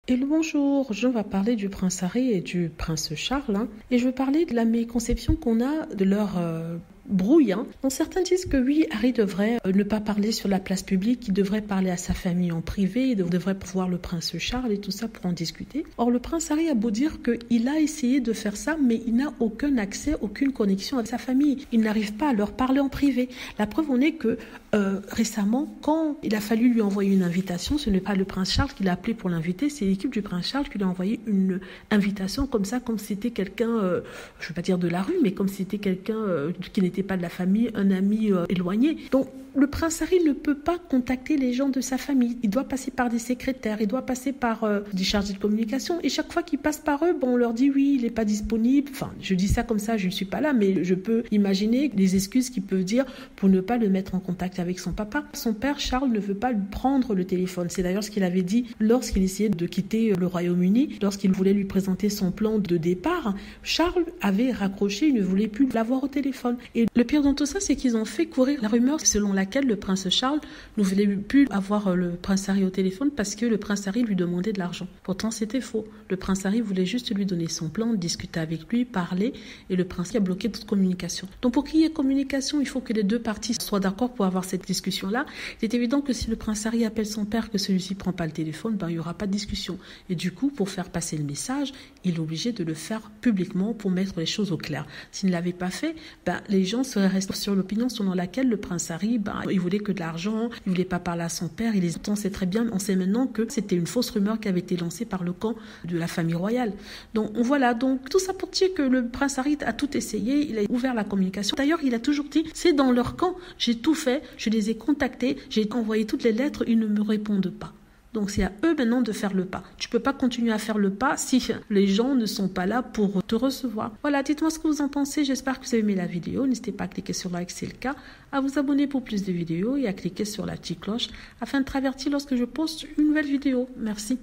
Hello, bonjour, je vais parler du prince Harry et du prince Charles, et je vais parler de la méconception qu'on a de leur brouille. Donc certains disent que oui, Harry devrait ne pas parler sur la place publique, il devrait parler à sa famille en privé, il devrait voir le prince Charles et tout ça pour en discuter. Or le prince Harry a beau dire qu'il a essayé de faire ça, mais il n'a aucun accès, aucune connexion avec sa famille. Il n'arrive pas à leur parler en privé. La preuve en est que récemment, quand il a fallu lui envoyer une invitation, ce n'est pas le prince Charles qui l'a appelé pour l'inviter, c'est l'équipe du prince Charles qui lui a envoyé une invitation comme ça, comme si c'était quelqu'un, je ne veux pas dire de la rue, mais comme si c'était quelqu'un qui n'était pas de la famille, un ami éloigné. Donc le prince Harry ne peut pas contacter les gens de sa famille. Il doit passer par des secrétaires, il doit passer par des chargés de communication. Et chaque fois qu'il passe par eux, on leur dit oui, il n'est pas disponible. Enfin, je dis ça comme ça, je ne suis pas là, mais je peux imaginer les excuses qu'ils peuvent dire pour ne pas le mettre en contact avec son papa. Son père, Charles, ne veut pas lui prendre le téléphone. C'est d'ailleurs ce qu'il avait dit lorsqu'il essayait de quitter le Royaume-Uni, lorsqu'il voulait lui présenter son plan de départ. Charles avait raccroché, il ne voulait plus l'avoir au téléphone. Et le pire dans tout ça, c'est qu'ils ont fait courir la rumeur selon laquelle le prince Charles ne voulait plus avoir le prince Harry au téléphone parce que le prince Harry lui demandait de l'argent. Pourtant, c'était faux. Le prince Harry voulait juste lui donner son plan, discuter avec lui, parler, et le prince a bloqué toute communication. Donc pour qu'il y ait communication, il faut que les deux parties soient d'accord pour avoir cette discussion-là. Il est évident que si le prince Harry appelle son père, que celui-ci ne prend pas le téléphone, il n'y aura pas de discussion. Et du coup, pour faire passer le message, il est obligé de le faire publiquement pour mettre les choses au clair. S'il ne l'avait pas fait, les gens seraient restés sur l'opinion selon laquelle le prince Harry, il voulait que de l'argent, il voulait pas parler à son père. On sait très bien, on sait maintenant que c'était une fausse rumeur qui avait été lancée par le camp de la famille royale. Donc voilà, donc tout ça pour dire que le prince Harry a tout essayé, il a ouvert la communication. D'ailleurs, il a toujours dit, c'est dans leur camp, j'ai tout fait, je les ai contactés, j'ai envoyé toutes les lettres, ils ne me répondent pas. Donc c'est à eux maintenant de faire le pas. Tu ne peux pas continuer à faire le pas si les gens ne sont pas là pour te recevoir. Voilà, dites-moi ce que vous en pensez. J'espère que vous avez aimé la vidéo. N'hésitez pas à cliquer sur like si c'est le cas, à vous abonner pour plus de vidéos et à cliquer sur la petite cloche afin de être averti lorsque je poste une nouvelle vidéo. Merci.